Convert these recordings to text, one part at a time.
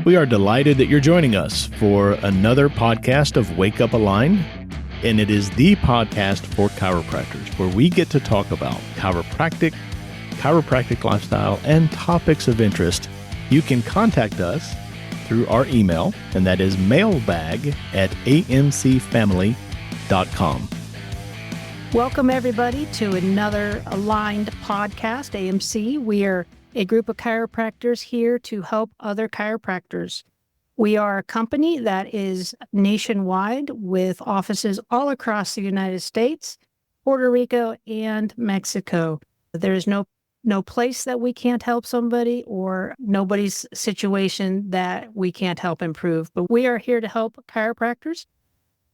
We are delighted that you're joining us for another podcast of Wake Up Aligned, and it is the podcast for chiropractors where we get to talk about chiropractic lifestyle, and topics of interest. You can contact us through our email, and that is mailbag@amcfamily.com. Welcome, everybody, to another Aligned podcast, AMC. We are a group of chiropractors here to help other chiropractors. We are a company that is nationwide with offices all across the United States, Puerto Rico, and Mexico. There is no place that we can't help somebody or nobody's situation that we can't help improve. But we are here to help chiropractors.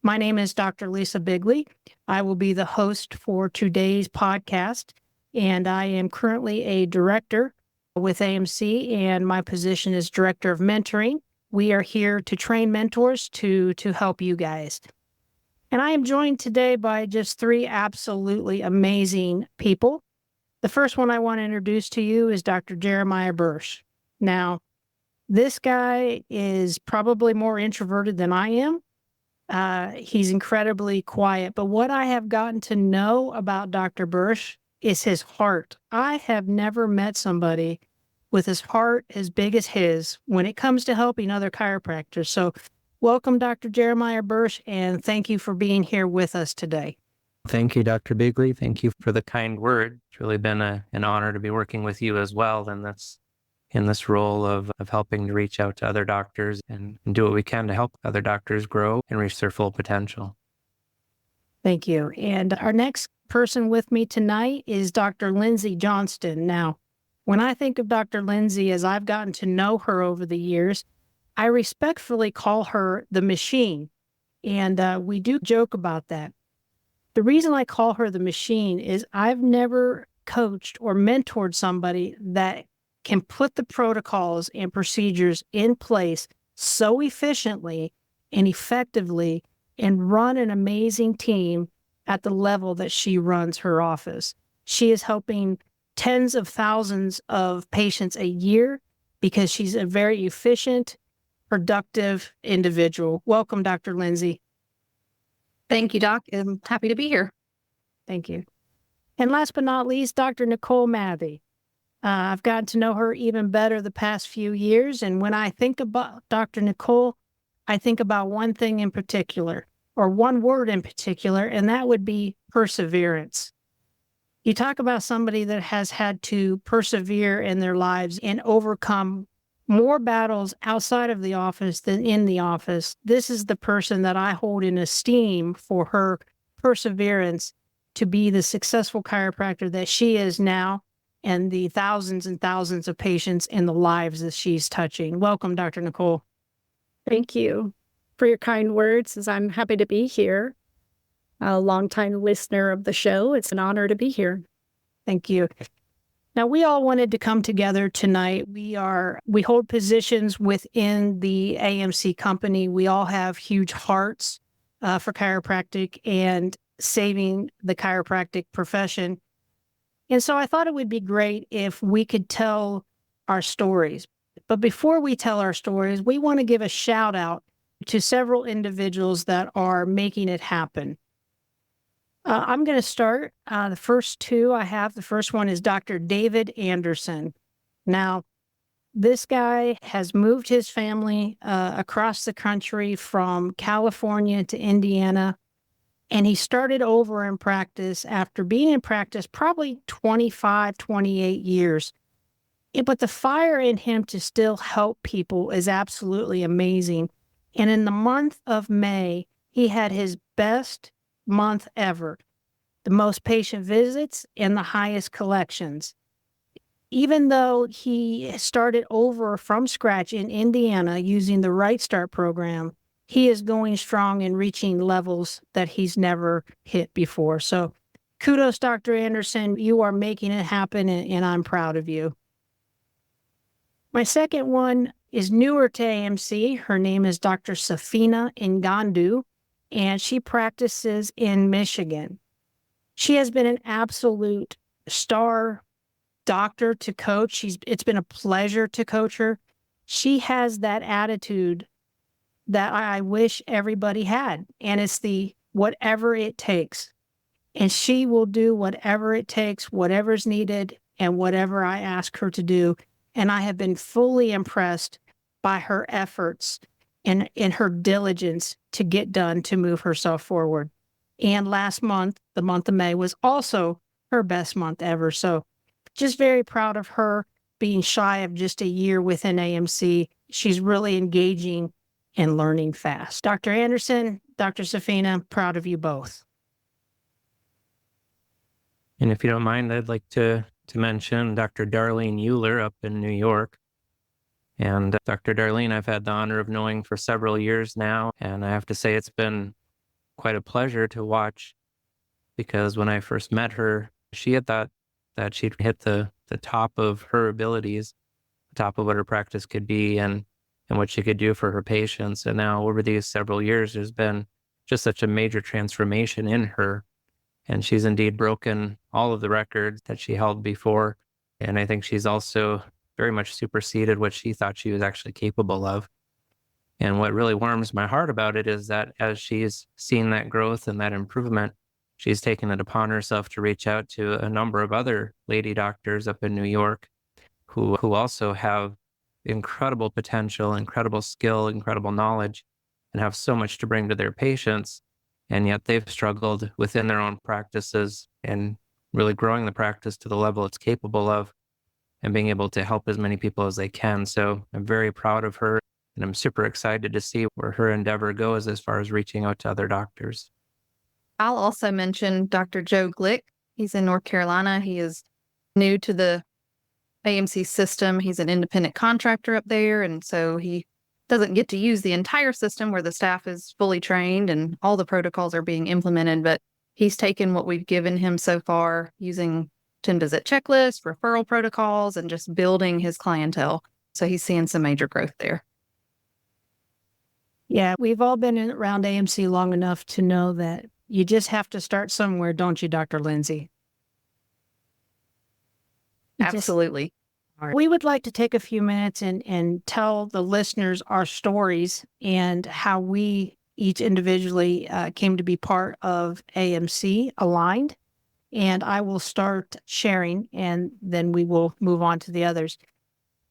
My name is Dr. Lisa Beighle. I will be the host for today's podcast, and I am currently a director with AMC, and my position is Director of Mentoring. We are here to train mentors to help you guys. And I am joined today by just three absolutely amazing people. The first one I want to introduce to you is Dr. Jeremiah Bursch. Now, this guy is probably more introverted than I am. He's incredibly quiet. But what I have gotten to know about Dr. Bursch is his heart. I have never met somebody with his heart as big as his when it comes to helping other chiropractors. So welcome, Dr. Jeremiah Bursch, and thank you for being here with us today. Thank you, Dr. Beighle. Thank you for the kind word. It's really been an honor to be working with you as well. And that's in this role of helping to reach out to other doctors and do what we can to help other doctors grow and reach their full potential. Thank you. And our next person with me tonight is Dr. Lyndsy Johnston. Now, when I think of Dr. Lyndsy, as I've gotten to know her over the years, I respectfully call her the machine. And we do joke about that. The reason I call her the machine is I've never coached or mentored somebody that can put the protocols and procedures in place so efficiently and effectively and run an amazing team at the level that she runs her office. She is helping tens of thousands of patients a year because she's a very efficient, productive individual. Welcome, Dr. Lyndsy. Thank you, Doc. I'm happy to be here. Thank you. And last but not least, Dr. Nicole Mathey. I've gotten to know her even better the past few years. And when I think about Dr. Nicole, I think about one thing in particular, or one word in particular, and that would be perseverance. You talk about somebody that has had to persevere in their lives and overcome more battles outside of the office than in the office. This is the person that I hold in esteem for her perseverance to be the successful chiropractor that she is now and the thousands and thousands of patients and the lives that she's touching. Welcome, Dr. Nicole. Thank you for your kind words, as I'm happy to be here. A longtime listener of the show. It's an honor to be here. Thank you. Now, we all wanted to come together tonight. We hold positions within the AMC company. We all have huge hearts for chiropractic and saving the chiropractic profession. And so I thought it would be great if we could tell our stories. But before we tell our stories, we want to give a shout out to several individuals that are making it happen. I'm going to start. The first two I have, the first one is Dr. David Anderson. Now, this guy has moved his family across the country from California to Indiana, and he started over in practice after being in practice probably 25, 28 years. But the fire in him to still help people is absolutely amazing. And in the month of May, he had his best month ever, the most patient visits and the highest collections. Even though he started over from scratch in Indiana using the Right Start program, he is going strong and reaching levels that he's never hit before. So kudos, Dr. Anderson. You are making it happen, and I'm proud of you. My second one is newer to AMC. Her name is Dr. Safina Ngandu, and she practices in Michigan. She has been an absolute star doctor to coach. It's been a pleasure to coach her. she has that attitude that I wish everybody had. And it's the whatever it takes. And she will do whatever it takes, whatever's needed, and whatever I ask her to do. And I have been fully impressed by her efforts and in her diligence to get done to move herself forward. And last month, the month of May, was also her best month ever. So just very proud of her being shy of just a year within AMC. She's really engaging and learning fast. Dr. Anderson, Dr. Safina, proud of you both. And if you don't mind, I'd like to mention Dr. Darlene Euler up in New York. And Dr. Darlene, I've had the honor of knowing for several years now. And I have to say it's been quite a pleasure to watch, because when I first met her, she had thought that she'd hit the top of her abilities, the top of what her practice could be and what she could do for her patients. And now over these several years, there's been just such a major transformation in her. And she's indeed broken all of the records that she held before. And I think she's also very much superseded what she thought she was actually capable of. And what really warms my heart about it is that as she's seen that growth and that improvement, she's taken it upon herself to reach out to a number of other lady doctors up in New York who also have incredible potential, incredible skill, incredible knowledge, and have so much to bring to their patients. And yet they've struggled within their own practices and really growing the practice to the level it's capable of and being able to help as many people as they can. So I'm very proud of her, and I'm super excited to see where her endeavor goes as far as reaching out to other doctors. I'll also mention Dr. Joe Glick. He's in North Carolina. He is new to the AMC system. He's an independent contractor up there, and so he doesn't get to use the entire system where the staff is fully trained and all the protocols are being implemented, but he's taken what we've given him so far using 10-visit checklists, referral protocols, and just building his clientele. So he's seeing some major growth there. Yeah, we've all been around AMC long enough to know that you just have to start somewhere, don't you, Dr. Lyndsy? Absolutely. We would like to take a few minutes and tell the listeners our stories and how we each individually came to be part of AMC Aligned. And I will start sharing, and then we will move on to the others.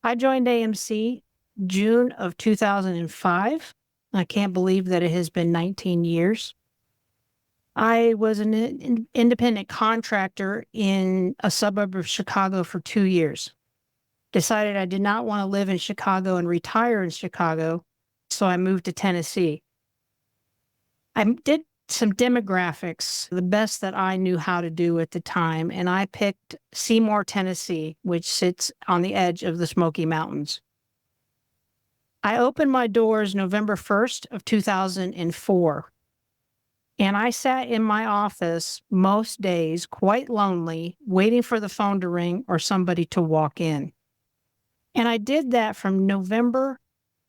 I joined AMC June of 2005. I can't believe that it has been 19 years. I was an independent contractor in a suburb of Chicago for 2 years. Decided I did not want to live in Chicago and retire in Chicago, so I moved to Tennessee. I did some demographics, the best that I knew how to do at the time, and I picked Seymour, Tennessee, which sits on the edge of the Smoky Mountains. I opened my doors November 1st of 2004, and I sat in my office most days, quite lonely, waiting for the phone to ring or somebody to walk in. And I did that from November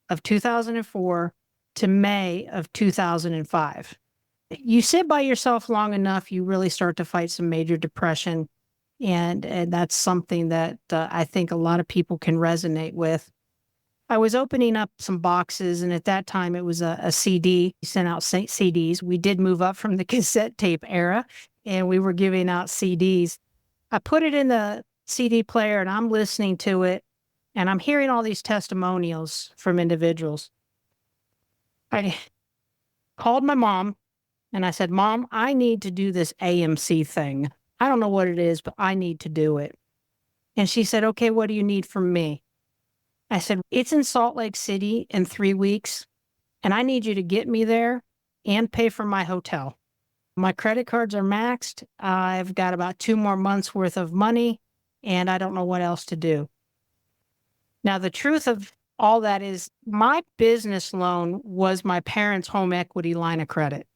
of 2004 to May of 2005. You sit by yourself long enough, you really start to fight some major depression. And that's something that I think a lot of people can resonate with. I was opening up some boxes, and at that time it was a CD. We sent out CDs. We did move up from the cassette tape era, and we were giving out CDs. I put it in the CD player, and I'm listening to it, and I'm hearing all these testimonials from individuals. I called my mom, and I said, "Mom, I need to do this AMC thing. I don't know what it is, but I need to do it." And she said, "Okay, what do you need from me?" I said, "It's in Salt Lake City in 3 weeks, and I need you to get me there and pay for my hotel. My credit cards are maxed. I've got about 2 more months worth of money, and I don't know what else to do." Now, the truth of all that is my business loan was my parents' home equity line of credit.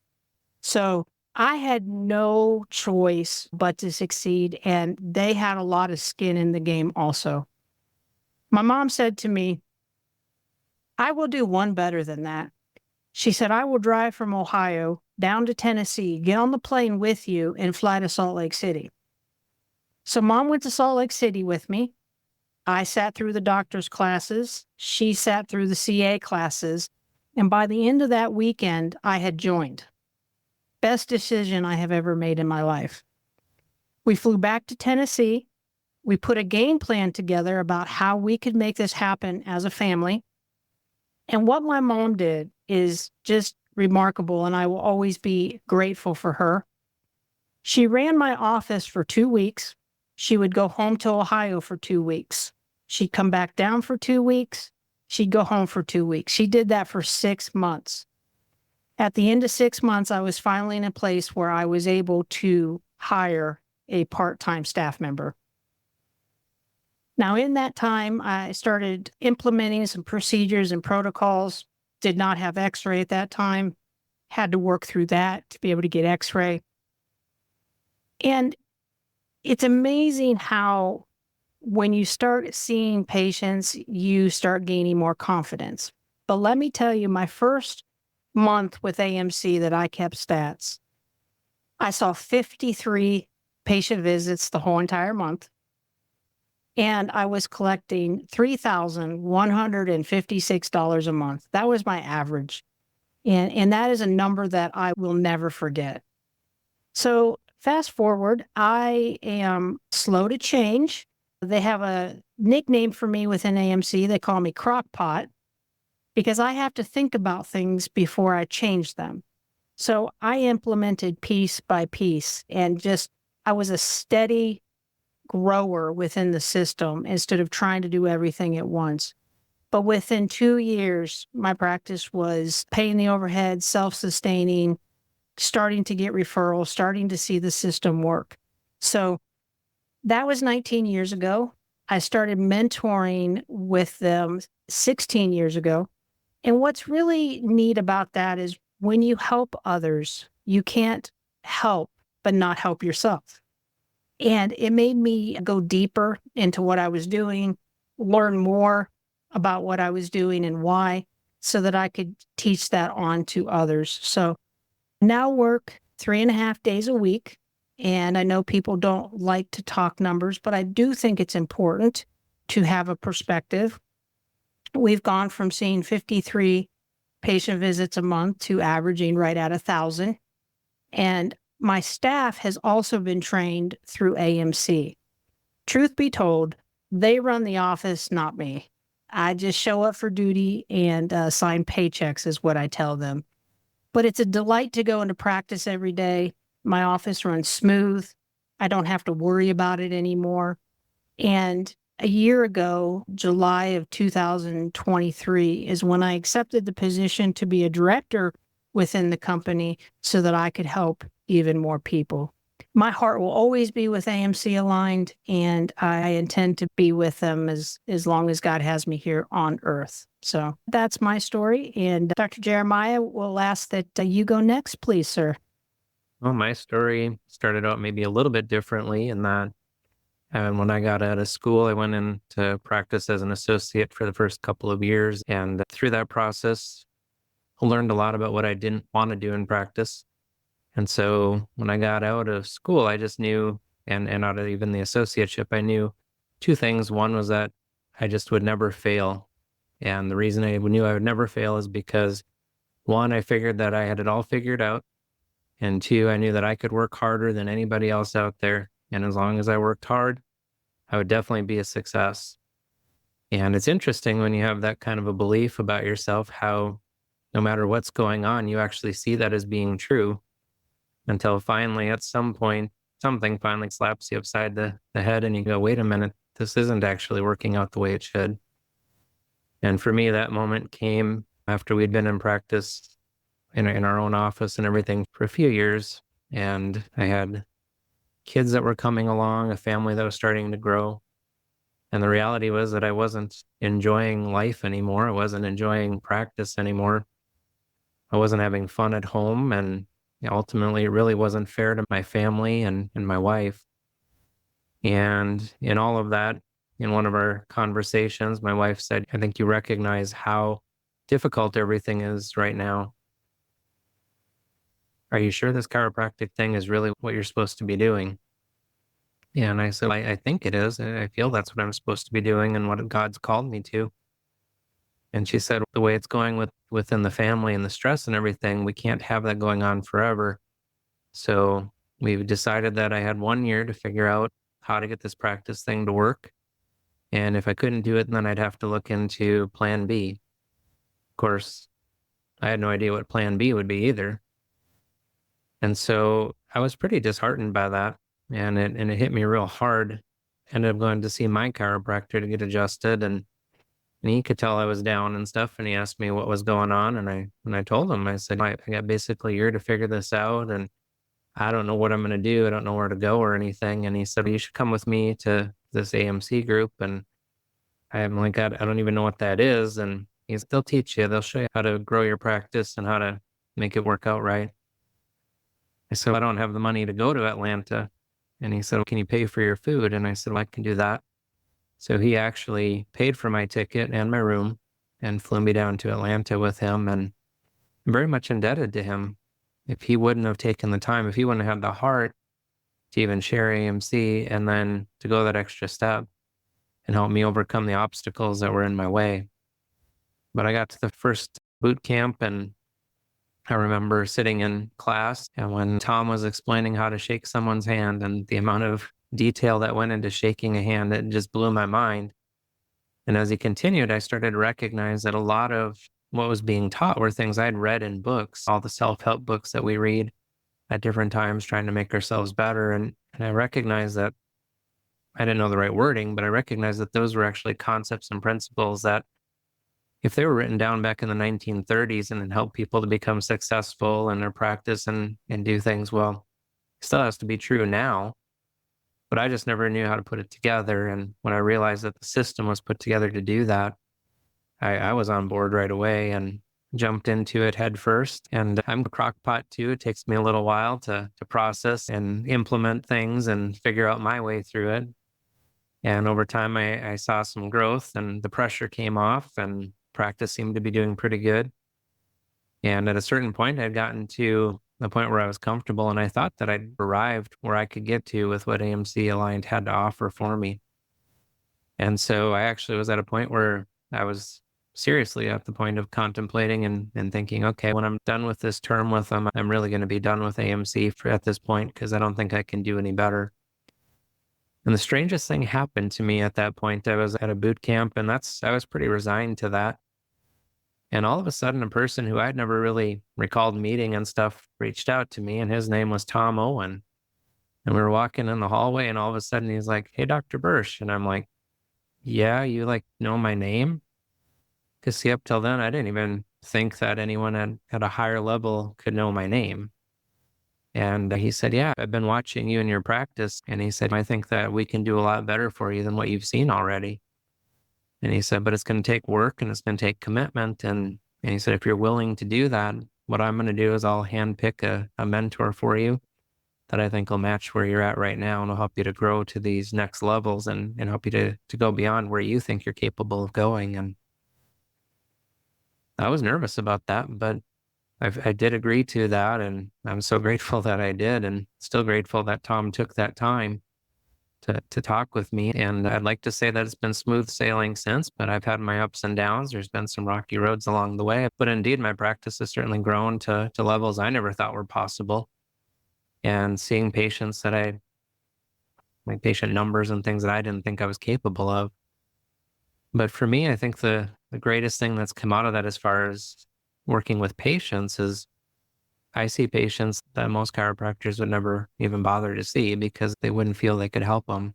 So I had no choice but to succeed, and they had a lot of skin in the game also. My mom said to me, "I will do one better than that." She said, "I will drive from Ohio down to Tennessee, get on the plane with you, and fly to Salt Lake City." So Mom went to Salt Lake City with me. I sat through the doctor's classes. She sat through the CA classes. And by the end of that weekend, I had joined. Best decision I have ever made in my life. We flew back to Tennessee. We put a game plan together about how we could make this happen as a family. And what my mom did is just remarkable, and I will always be grateful for her. She ran my office for 2 weeks. She would go home to Ohio for 2 weeks. She'd come back down for 2 weeks. She'd go home for 2 weeks. She did that for 6 months. At the end of 6 months, I was finally in a place where I was able to hire a part-time staff member. Now, in that time, I started implementing some procedures and protocols. Did not have x-ray at that time. Had to work through that to be able to get x-ray. And it's amazing how when you start seeing patients, you start gaining more confidence. But let me tell you, my first month with AMC that I kept stats, I saw 53 patient visits the whole entire month. And I was collecting $3,156 a month. That was my average. And that is a number that I will never forget. So fast forward, I am slow to change. They have a nickname for me within AMC. They call me Crockpot because I have to think about things before I change them. So I implemented piece by piece and I was a steady grower within the system instead of trying to do everything at once. But within 2 years, my practice was paying the overhead, self-sustaining, starting to get referrals, starting to see the system work. So that was 19 years ago. I started mentoring with them 16 years ago. And what's really neat about that is when you help others, you can't help but not help yourself. And it made me go deeper into what I was doing, learn more about what I was doing and why, so that I could teach that on to others. So now work 3.5 days a week. And I know people don't like to talk numbers, but I do think it's important to have a perspective. We've gone from seeing 53 patient visits a month to averaging right at 1,000. And my staff has also been trained through AMC. Truth be told, they run the office, not me. I just show up for duty and sign paychecks is what I tell them. But it's a delight to go into practice every day. My office runs smooth. I don't have to worry about it anymore. And a year ago, July of 2023, is when I accepted the position to be a director within the company so that I could help even more people. My heart will always be with AMC aligned, and I intend to be with them as long as God has me here on earth. So that's my story. And Dr. Jeremiah, will ask that you go next, please, sir. Well, my story started out maybe a little bit differently in that when I got out of school, I went into practice as an associate for the first couple of years. And through that process, I learned a lot about what I didn't want to do in practice. And so when I got out of school, I just knew, and out of even the associateship, I knew two things. One was that I just would never fail. And the reason I knew I would never fail is because, one, I figured that I had it all figured out. And two, I knew that I could work harder than anybody else out there. And as long as I worked hard, I would definitely be a success. And it's interesting when you have that kind of a belief about yourself, how no matter what's going on, you actually see that as being true until finally at some point, something finally slaps you upside the head and you go, wait a minute, this isn't actually working out the way it should. And for me, that moment came after we'd been in practice in our own office and everything for a few years. And I had kids that were coming along, a family that was starting to grow. And the reality was that I wasn't enjoying life anymore. I wasn't enjoying practice anymore. I wasn't having fun at home. And ultimately, it really wasn't fair to my family and my wife. And in all of that, in one of our conversations, my wife said, I think you recognize how difficult everything is right now. Are you sure this chiropractic thing is really what you're supposed to be doing? Yeah, and I said, I think it is. I feel that's what I'm supposed to be doing and what God's called me to. And she said, the way it's going within the family and the stress and everything, we can't have that going on forever. So we've decided that I had 1 year to figure out how to get this practice thing to work. And if I couldn't do it, then I'd have to look into plan B. Of course, I had no idea what plan B would be either. And so I was pretty disheartened by that. And it hit me real hard. Ended up going to see my chiropractor to get adjusted, and he could tell I was down and stuff. And he asked me what was going on. And I told him, I said, I got basically a year to figure this out. And I don't know what I'm going to do. I don't know where to go or anything. And he said, you should come with me to this AMC group. And I'm like, I don't even know what that is. And they'll teach you, they'll show you how to grow your practice and how to make it work out right. I said, I don't have the money to go to Atlanta. And he said, well, can you pay for your food? And I said, well, I can do that. So he actually paid for my ticket and my room and flew me down to Atlanta with him. And I'm very much indebted to him. If he wouldn't have taken the time, if he wouldn't have had the heart to even share AMC and then to go that extra step and help me overcome the obstacles that were in my way. But I got to the first boot camp, and I remember sitting in class, and when Tom was explaining how to shake someone's hand and the amount of detail that went into shaking a hand, it just blew my mind. And as he continued, I started to recognize that a lot of what was being taught were things I'd read in books, all the self-help books that we read at different times, trying to make ourselves better. And I recognized that I didn't know the right wording, but I recognized that those were actually concepts and principles that if they were written down back in the 1930s and help people to become successful in their practice and do things, well, it still has to be true now. But I just never knew how to put it together. And when I realized that the system was put together to do that, I was on board right away and jumped into it head first. And I'm a crockpot too. It takes me a little while to process and implement things and figure out my way through it. And over time, I saw some growth, and the pressure came off, and practice seemed to be doing pretty good. And at a certain point, I'd gotten to the point where I was comfortable, and I thought that I'd arrived where I could get to with what AMC Aligned had to offer for me. And so I actually was at a point where I was seriously at the point of contemplating and thinking, okay, when I'm done with this term with them, I'm really going to be done with AMC at this point, because I don't think I can do any better. And the strangest thing happened to me at that point. I was at a boot camp, and I was pretty resigned to that. And all of a sudden, a person who I'd never really recalled meeting and stuff reached out to me, and his name was Tom Owen. And we were walking in the hallway, and all of a sudden he's like, hey, Dr. Bursch. And I'm like, yeah, you know my name? Because see, up till then, I didn't even think that anyone at a higher level could know my name. And he said, yeah, I've been watching you in your practice. And he said, I think that we can do a lot better for you than what you've seen already. And he said, but it's going to take work and it's going to take commitment. And he said, if you're willing to do that, what I'm going to do is I'll handpick a mentor for you that I think will match where you're at right now, and will help you to grow to these next levels and help you to go beyond where you think you're capable of going. And I was nervous about that, but I did agree to that, and I'm so grateful that I did, and still grateful that Tom took that time to talk with me. And I'd like to say that it's been smooth sailing since, but I've had my ups and downs. There's been some rocky roads along the way, but indeed my practice has certainly grown to levels I never thought were possible. And seeing patients my patient numbers and things that I didn't think I was capable of. But for me, I think the greatest thing that's come out of that as far as working with patients is I see patients that most chiropractors would never even bother to see because they wouldn't feel they could help them.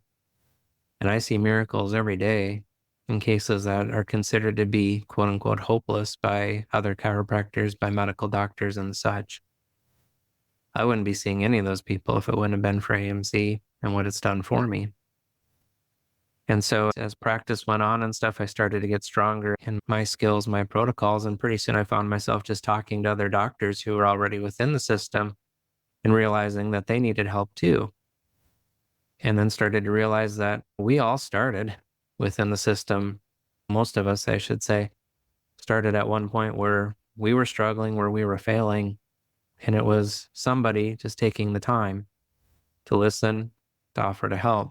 And I see miracles every day in cases that are considered to be quote unquote hopeless by other chiropractors, by medical doctors and such. I wouldn't be seeing any of those people if it wouldn't have been for AMC and what it's done for me. And so as practice went on and stuff, I started to get stronger in my skills, my protocols. And pretty soon I found myself just talking to other doctors who were already within the system and realizing that they needed help too. And then started to realize that we all started within the system. Most of us, I should say, started at one point where we were struggling, where we were failing. And it was somebody just taking the time to listen, to offer to help.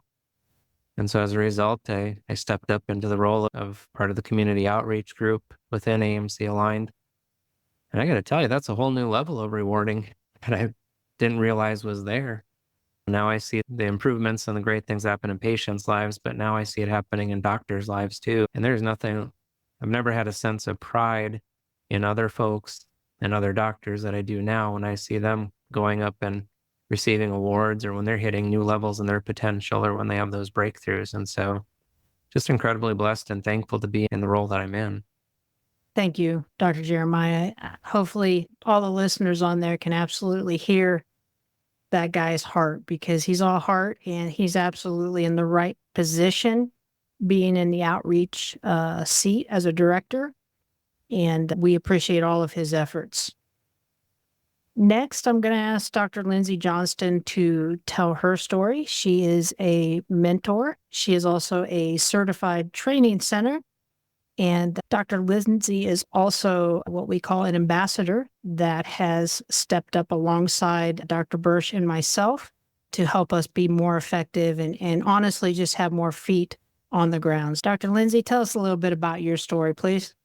And so as a result, I stepped up into the role of part of the community outreach group within AMC Aligned. And I got to tell you, that's a whole new level of rewarding that I didn't realize was there. Now I see the improvements and the great things happen in patients' lives, but now I see it happening in doctors' lives too. And there's nothing, I've never had a sense of pride in other folks and other doctors that I do now when I see them going up and receiving awards, or when they're hitting new levels in their potential, or when they have those breakthroughs. And so just incredibly blessed and thankful to be in the role that I'm in. Thank you, Dr. Jeremiah. Hopefully all the listeners on there can absolutely hear that guy's heart, because he's all heart and he's absolutely in the right position, being in the outreach seat as a director. And we appreciate all of his efforts. Next, I'm going to ask Dr. Lyndsy Johnston to tell her story. She is a mentor. She is also a certified training center. And Dr. Lyndsy is also what we call an ambassador that has stepped up alongside Dr. Bursch and myself to help us be more effective and honestly just have more feet on the grounds. Dr. Lyndsy, tell us a little bit about your story, please.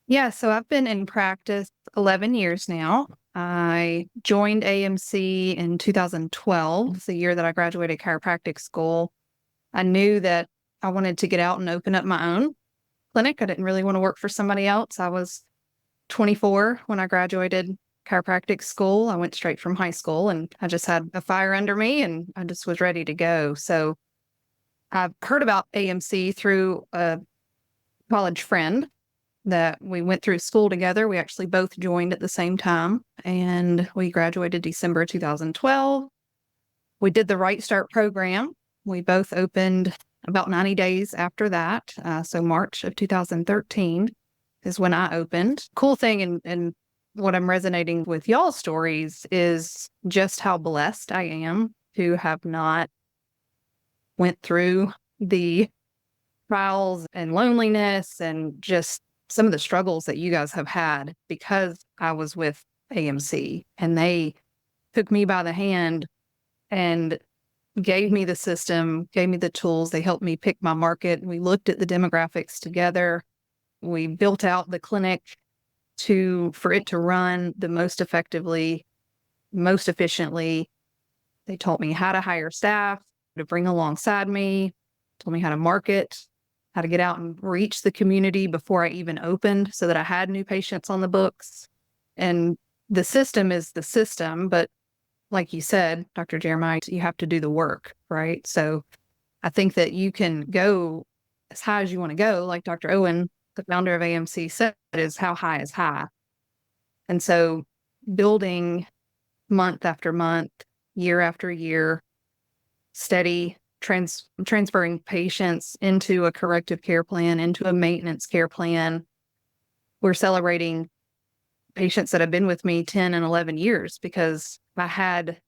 Yeah, so I've been in practice 11 years now. I joined AMC in 2012, it's the year that I graduated chiropractic school. I knew that I wanted to get out and open up my own clinic. I didn't really want to work for somebody else. I was 24 when I graduated chiropractic school. I went straight from high school and I just had a fire under me and I just was ready to go. So I've heard about AMC through a college friend that we went through school together. We actually both joined at the same time and we graduated December 2012. We did the Right Start program. We both opened about 90 days after that. So March of 2013 is when I opened. Cool thing and what I'm resonating with y'all's stories is just how blessed I am to have not went through the trials and loneliness and just some of the struggles that you guys have had, because I was with AMC and they took me by the hand and gave me the system, gave me the tools. They helped me pick my market. We looked at the demographics together. We built out the clinic for it to run the most effectively, most efficiently. They taught me how to hire staff to bring alongside me, told me how to market, how to get out and reach the community before I even opened so that I had new patients on the books. And the system is the system, but like you said, Dr. Jeremiah, you have to do the work, right? So I think that you can go as high as you want to go. Like Dr. Owen, the founder of AMC, said, is how high is high. And so building month after month, year after year, steady transferring patients into a corrective care plan, into a maintenance care plan. We're celebrating patients that have been with me 10 and 11 years because I had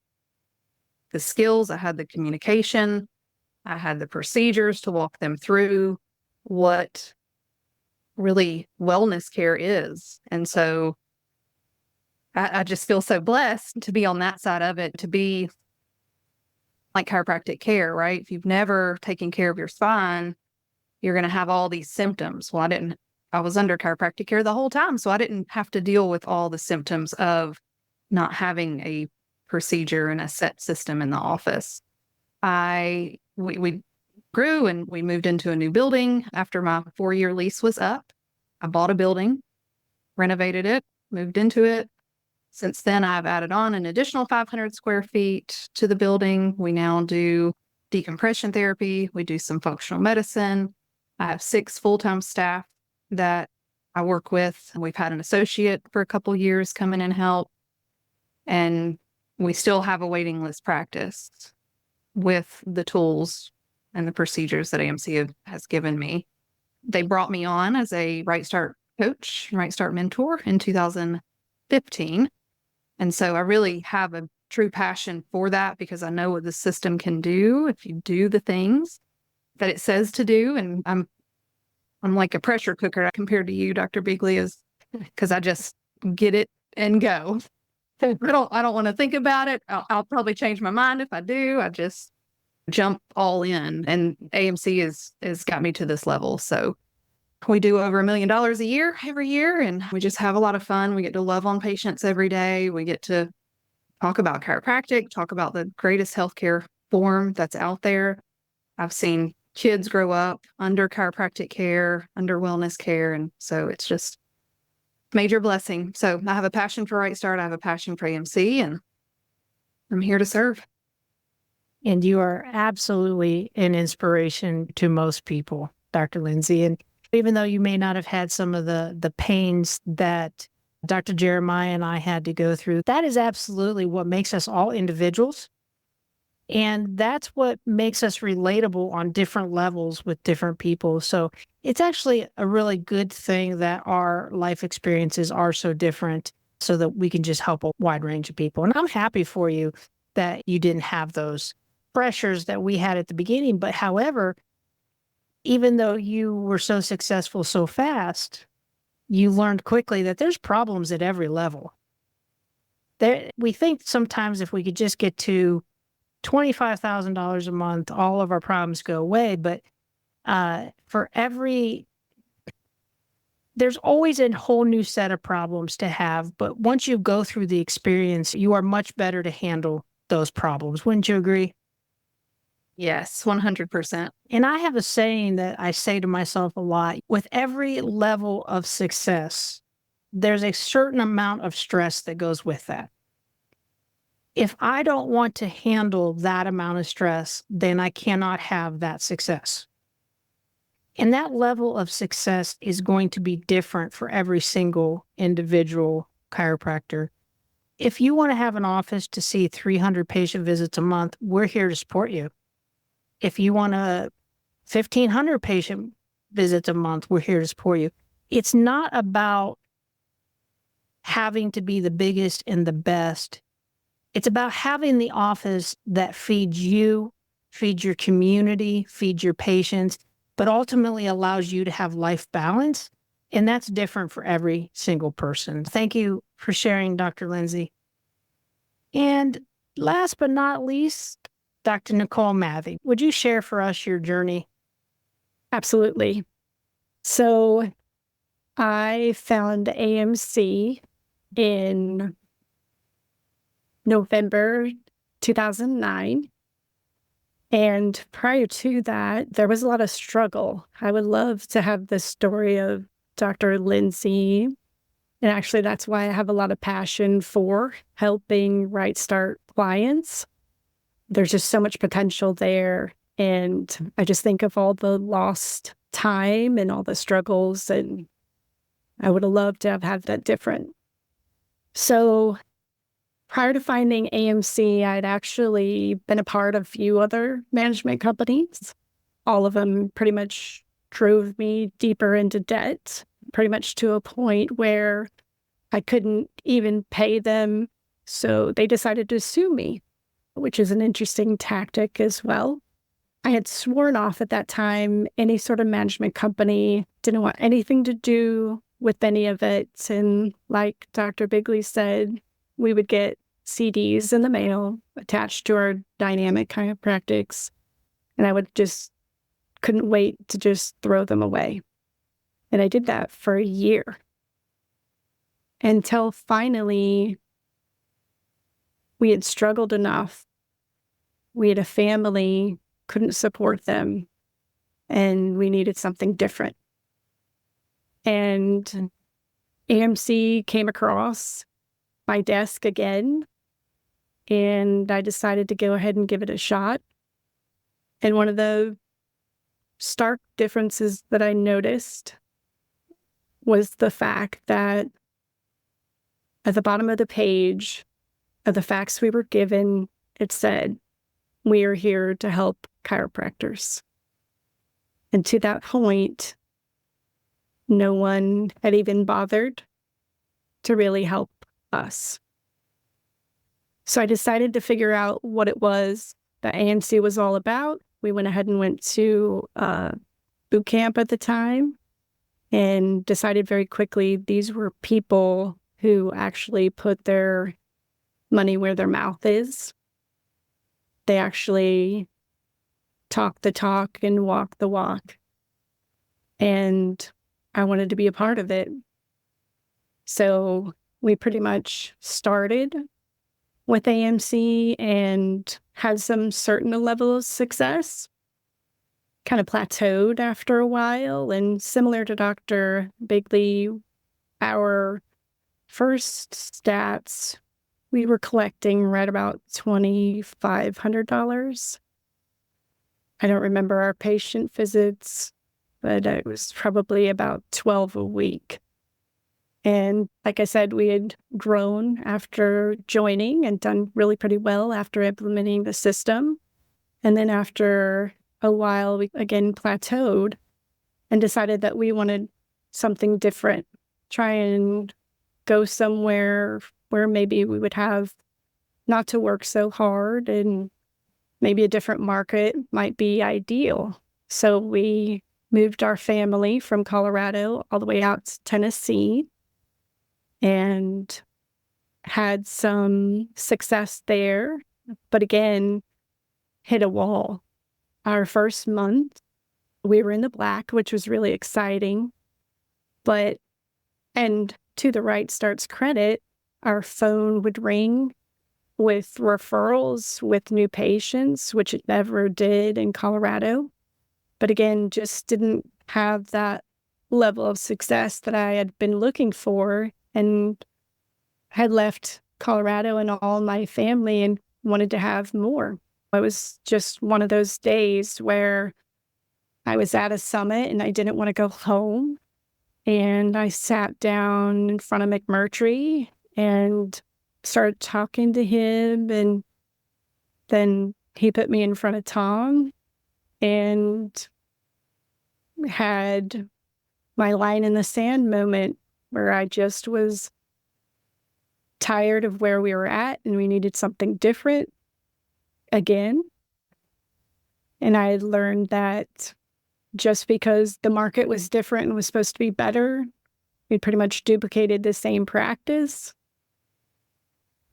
the skills, I had the communication, I had the procedures to walk them through what really wellness care is. And so I just feel so blessed to be on that side of it, to be like chiropractic care, right? If you've never taken care of your spine, you're going to have all these symptoms. Well, I was under chiropractic care the whole time, so I didn't have to deal with all the symptoms of not having a procedure and a set system in the office. We grew and we moved into a new building after my 4-year lease was up. I bought a building, renovated it, moved into it. Since then, I've added on an additional 500 square feet to the building. We now do decompression therapy. We do some functional medicine. I have 6 full-time staff that I work with. We've had an associate for a couple years come in and help. And we still have a waiting list practice with the tools and the procedures that AMC has given me. They brought me on as a Right Start coach, Right Start mentor in 2015. And so I really have a true passion for that because I know what the system can do if you do the things that it says to do. And I'm like a pressure cooker compared to you, Dr. Beighle, is because I just get it and go. I don't want to think about it. I'll probably change my mind if I do. I just jump all in, and AMC is got me to this level. So we do over $1 million a year every year, and we just have a lot of fun. We get to love on patients every day. We get to talk about chiropractic, talk about the greatest healthcare form that's out there. I've seen kids grow up under chiropractic care, under wellness care, and so it's just major blessing. So I have a passion for Right Start. I have a passion for AMC, and I'm here to serve. And you are absolutely an inspiration to most people, Dr. Lyndsy. And even though you may not have had some of the pains that Dr. Jeremiah and I had to go through, that is absolutely what makes us all individuals. And that's what makes us relatable on different levels with different people. So it's actually a really good thing that our life experiences are so different so that we can just help a wide range of people. And I'm happy for you that you didn't have those pressures that we had at the beginning. But however, even though you were so successful so fast, you learned quickly that there's problems at every level. We think sometimes if we could just get to $25,000 a month, all of our problems go away. But there's always a whole new set of problems to have. But once you go through the experience, you are much better to handle those problems. Wouldn't you agree? Yes, 100%. And I have a saying that I say to myself a lot. With every level of success, there's a certain amount of stress that goes with that. If I don't want to handle that amount of stress, then I cannot have that success. And that level of success is going to be different for every single individual chiropractor. If you want to have an office to see 300 patient visits a month, we're here to support you. If you want 1,500 patient visits a month, we're here to support you. It's not about having to be the biggest and the best. It's about having the office that feeds you, feeds your community, feeds your patients, but ultimately allows you to have life balance. And that's different for every single person. Thank you for sharing, Dr. Lyndsy. And last but not least, Dr. Nicole Mathey, would you share for us your journey? Absolutely. So I found AMC in November 2009. And prior to that, there was a lot of struggle. I would love to have the story of Dr. Lyndsy. And actually, that's why I have a lot of passion for helping Right Start clients. There's just so much potential there. And I just think of all the lost time and all the struggles. And I would have loved to have had that different. So prior to finding AMC, I'd actually been a part of a few other management companies. All of them pretty much drove me deeper into debt, pretty much to a point where I couldn't even pay them. So they decided to sue me, which is an interesting tactic as well. I had sworn off at that time any sort of management company, didn't want anything to do with any of it. And like Dr. Beighle said, we would get CDs in the mail attached to our dynamic chiropractics. And I couldn't wait to just throw them away. And I did that for a year. Until finally, we had struggled enough. We had a family, couldn't support them, and we needed something different. And AMC came across my desk again, and I decided to go ahead and give it a shot. And one of the stark differences that I noticed was the fact that at the bottom of the page of the facts we were given, it said, "We are here to help chiropractors." And to that point, no one had even bothered to really help us. So I decided to figure out what it was that AMC was all about. We went ahead and went to boot camp at the time and decided very quickly these were people who actually put their money where their mouth is. They actually talk the talk and walk the walk. And I wanted to be a part of it. So we pretty much started with AMC and had some certain level of success, kind of plateaued after a while. And similar to Dr. Beighle, our first stats, we were collecting right about $2,500. I don't remember our patient visits, but it was probably about 12 a week. And like I said, we had grown after joining and done really pretty well after implementing the system. And then after a while, we again plateaued and decided that we wanted something different, try and go somewhere where maybe we would have not to work so hard and maybe a different market might be ideal. So we moved our family from Colorado all the way out to Tennessee and had some success there, but again, hit a wall. Our first month, we were in the black, which was really exciting, and to the Right Starts credit, our phone would ring with referrals with new patients, which it never did in Colorado. But again, just didn't have that level of success that I had been looking for, and had left Colorado and all my family and wanted to have more. It was just one of those days where I was at a summit and I didn't want to go home. And I sat down in front of McMurtry and started talking to him. And then he put me in front of Tom and had my line in the sand moment where I just was tired of where we were at and we needed something different again. And I had learned that just because the market was different and was supposed to be better, we pretty much duplicated the same practice.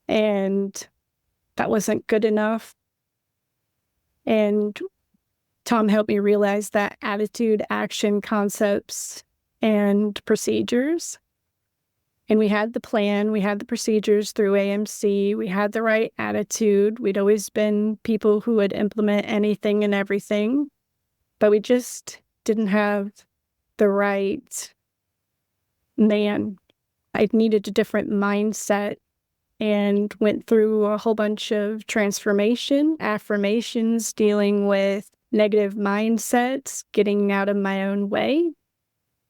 And that wasn't good enough. And Tom helped me realize that attitude, action, concepts, and procedures. And we had the plan, we had the procedures through AMC, we had the right attitude. We'd always been people who would implement anything and everything, but we just didn't have the right man. I needed a different mindset and went through a whole bunch of transformation, affirmations, dealing with negative mindsets, getting out of my own way.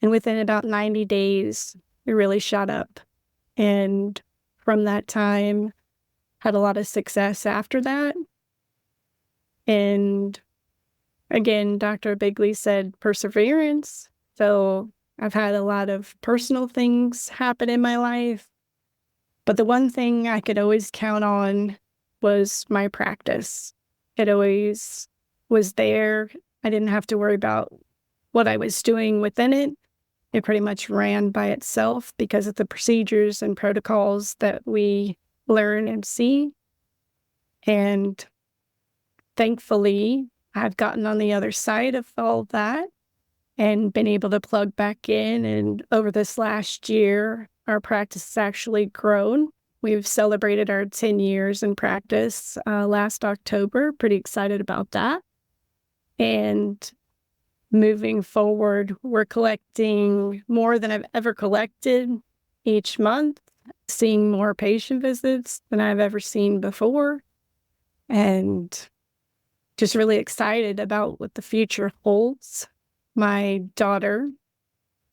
And within about 90 days, it really shot up. And from that time, had a lot of success after that. And again, Dr. Beighle said perseverance. So I've had a lot of personal things happen in my life. But the one thing I could always count on was my practice. It always was there. I didn't have to worry about what I was doing within it. It pretty much ran by itself because of the procedures and protocols that we learn and see. And thankfully, I've gotten on the other side of all that and been able to plug back in. And over this last year, our practice has actually grown. We've celebrated our 10 years in practice last October. Pretty excited about that. And moving forward, we're collecting more than I've ever collected each month, seeing more patient visits than I've ever seen before, and just really excited about what the future holds. My daughter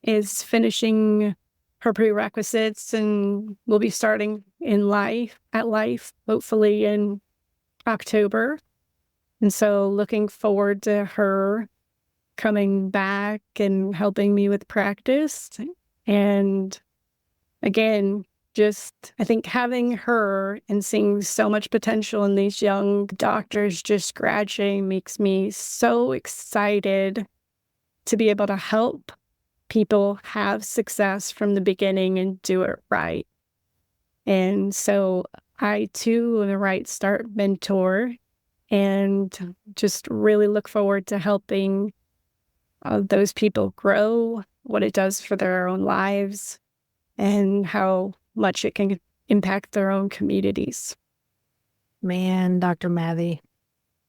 is finishing her prerequisites and will be starting at life, hopefully in October. And so looking forward to her coming back and helping me with practice. And again, just I think having her and seeing so much potential in these young doctors just graduating makes me so excited to be able to help people have success from the beginning and do it right. And so I too am a Right Start mentor, and just really look forward to helping those people grow, what it does for their own lives, and how much it can impact their own communities. Man, Dr. Mathey,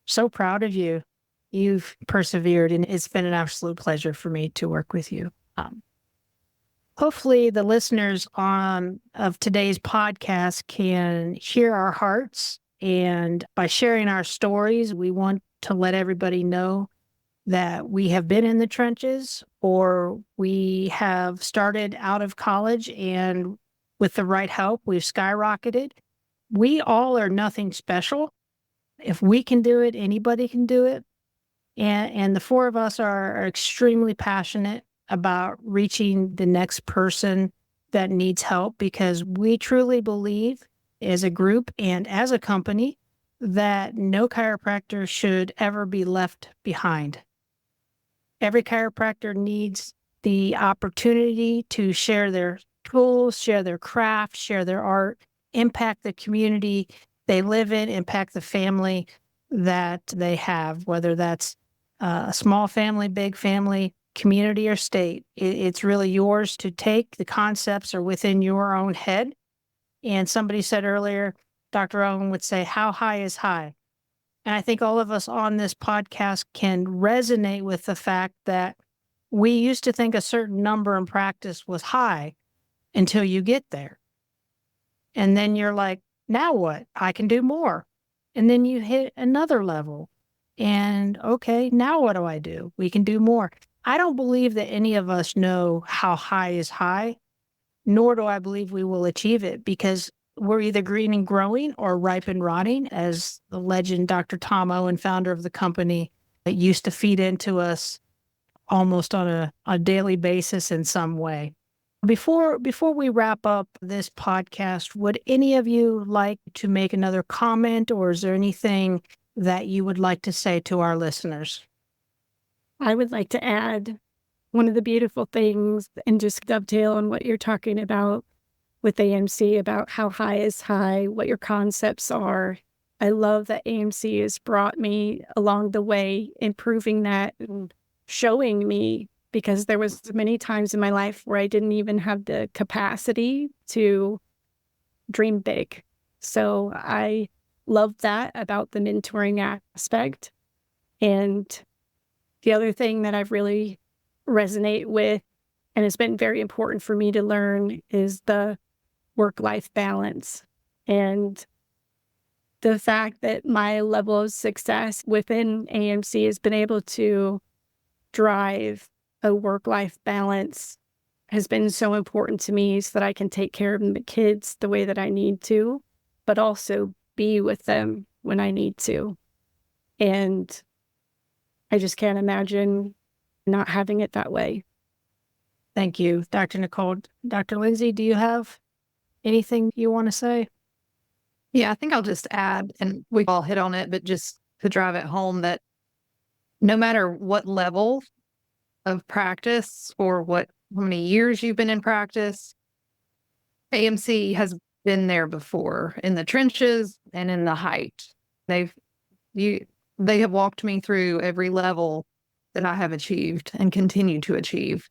so proud of you. You've persevered, and it's been an absolute pleasure for me to work with you. Hopefully, the listeners of today's podcast can hear our hearts. And by sharing our stories, we want to let everybody know that we have been in the trenches, or we have started out of college, and with the right help, we've skyrocketed. We all are nothing special. If we can do it, anybody can do it. And the four of us are extremely passionate about reaching the next person that needs help, because we truly believe as a group and as a company that no chiropractor should ever be left behind. Every chiropractor needs the opportunity to share their tools, share their craft, share their art, impact the community they live in, impact the family that they have, whether that's a small family, big family, community, or state. It's really yours to take. The concepts are within your own head. And somebody said earlier, Dr. Owen would say, how high is high? And I think all of us on this podcast can resonate with the fact that we used to think a certain number in practice was high until you get there. And then you're like, now what? I can do more. And then you hit another level. And okay, now what do I do? We can do more. I don't believe that any of us know how high is high, nor do I believe we will achieve it, because we're either green and growing or ripe and rotting, as the legend Dr. Tom Owen, founder of the company, used to feed into us almost on a daily basis in some way. Before we wrap up this podcast, would any of you like to make another comment, or is there anything that you would like to say to our listeners? I would like to add one of the beautiful things, and just dovetail on what you're talking about with AMC, about how high is high, what your concepts are. I love that AMC has brought me along the way, improving that and showing me, because there was many times in my life where I didn't even have the capacity to dream big. So I love that about the mentoring aspect. And the other thing that I've really resonate with, and it's been very important for me to learn, is the work-life balance. And the fact that my level of success within AMC has been able to drive a work-life balance has been so important to me, so that I can take care of the kids the way that I need to, but also be with them when I need to. And I just can't imagine not having it that way. Thank you, Dr. Nicole. Dr. Lyndsy, do you have anything you want to say? Yeah, I think I'll just add, and we all hit on it, but just to drive it home, that no matter what level of practice or how many years you've been in practice, AMC has been there before, in the trenches and in the height. They have walked me through every level that I have achieved and continue to achieve.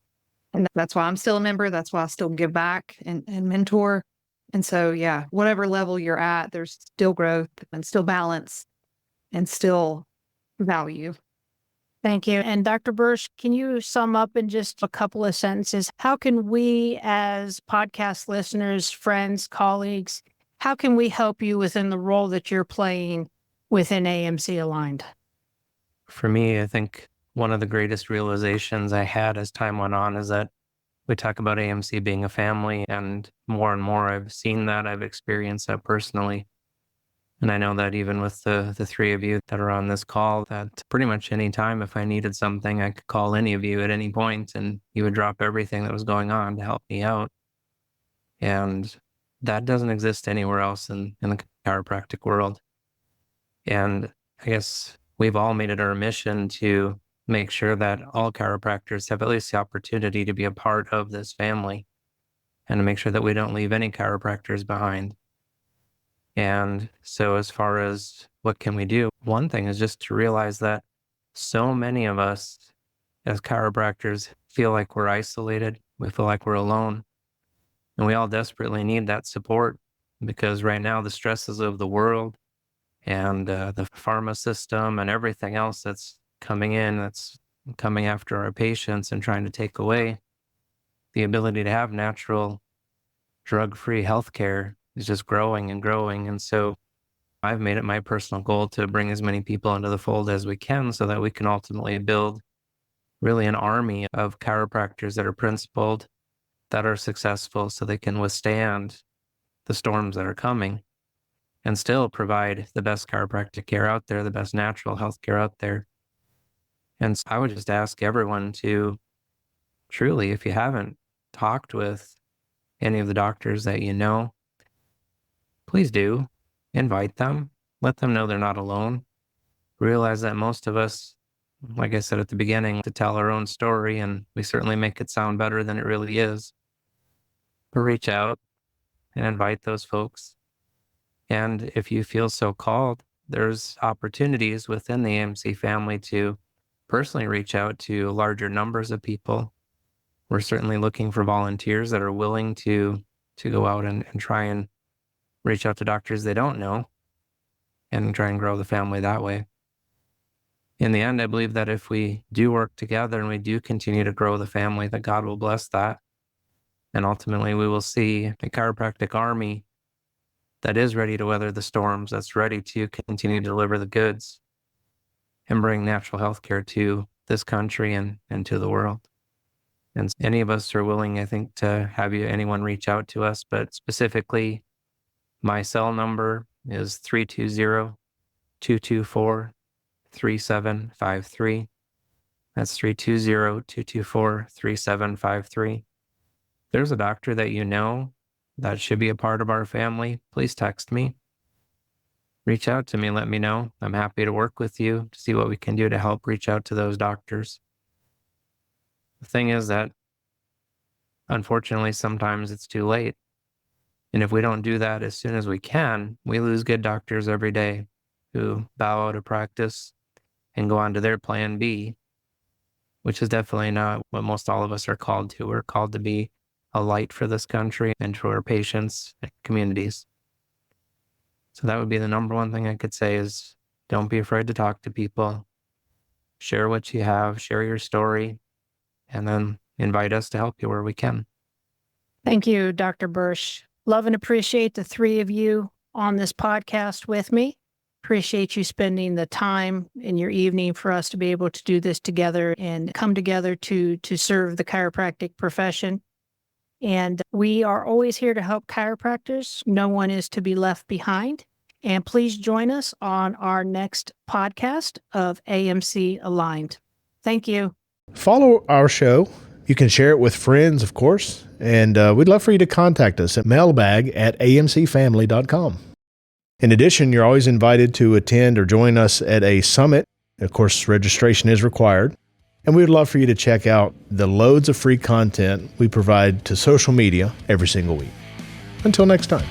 And that's why I'm still a member. That's why I still give back and mentor. And so, yeah, whatever level you're at, there's still growth and still balance and still value. Thank you. And Dr. Bursch, can you sum up in just a couple of sentences? How can we, as podcast listeners, friends, colleagues, how can we help you within the role that you're playing within AMC Aligned? For me, I think one of the greatest realizations I had as time went on is that we talk about AMC being a family, and more I've seen that, I've experienced that personally. And I know that even with the three of you that are on this call, that pretty much any time if I needed something, I could call any of you at any point, and you would drop everything that was going on to help me out. And that doesn't exist anywhere else in the chiropractic world. And I guess we've all made it our mission to make sure that all chiropractors have at least the opportunity to be a part of this family, and to make sure that we don't leave any chiropractors behind. And so as far as what can we do, one thing is just to realize that so many of us as chiropractors feel like we're isolated. We feel like we're alone. And we all desperately need that support because right now the stresses of the world and the pharma system and everything else that's coming in, that's coming after our patients and trying to take away the ability to have natural drug-free healthcare is just growing and growing. And so I've made it my personal goal to bring as many people into the fold as we can so that we can ultimately build really an army of chiropractors that are principled, that are successful so they can withstand the storms that are coming and still provide the best chiropractic care out there, the best natural health care out there. And so I would just ask everyone to truly, if you haven't talked with any of the doctors that you know, please do invite them, let them know they're not alone. Realize that most of us, like I said at the beginning, to tell our own story, and we certainly make it sound better than it really is. But reach out and invite those folks. And if you feel so called, there's opportunities within the AMC family to personally reach out to larger numbers of people. We're certainly looking for volunteers that are willing to go out and try and reach out to doctors they don't know and try and grow the family that way. In the end, I believe that if we do work together and we do continue to grow the family, that God will bless that. And ultimately, we will see a chiropractic army that is ready to weather the storms, that's ready to continue to deliver the goods and bring natural health care to this country and to the world. And any of us are willing, I think, to have anyone reach out to us, but specifically, my cell number is 320-224-3753. That's 320-224-3753. There's a doctor that you know that should be a part of our family. Please text me. Reach out to me, let me know. I'm happy to work with you to see what we can do to help reach out to those doctors. The thing is that, unfortunately, sometimes it's too late. And if we don't do that as soon as we can, we lose good doctors every day who bow out of practice and go on to their plan B, which is definitely not what most all of us are called to. We're called to be a light for this country and to our patients and communities. So that would be the number one thing I could say is don't be afraid to talk to people. Share what you have, share your story, and then invite us to help you where we can. Thank you, Dr. Bursch. Love and appreciate the three of you on this podcast with me. Appreciate you spending the time in your evening for us to be able to do this together and come together to serve the chiropractic profession. And we are always here to help chiropractors. No one is to be left behind. And please join us on our next podcast of AMC Aligned. Thank you. Follow our show. You can share it with friends, of course. And we'd love for you to contact us at mailbag@amcfamily.com. In addition, you're always invited to attend or join us at a summit. Of course, registration is required. And we would love for you to check out the loads of free content we provide to social media every single week. Until next time.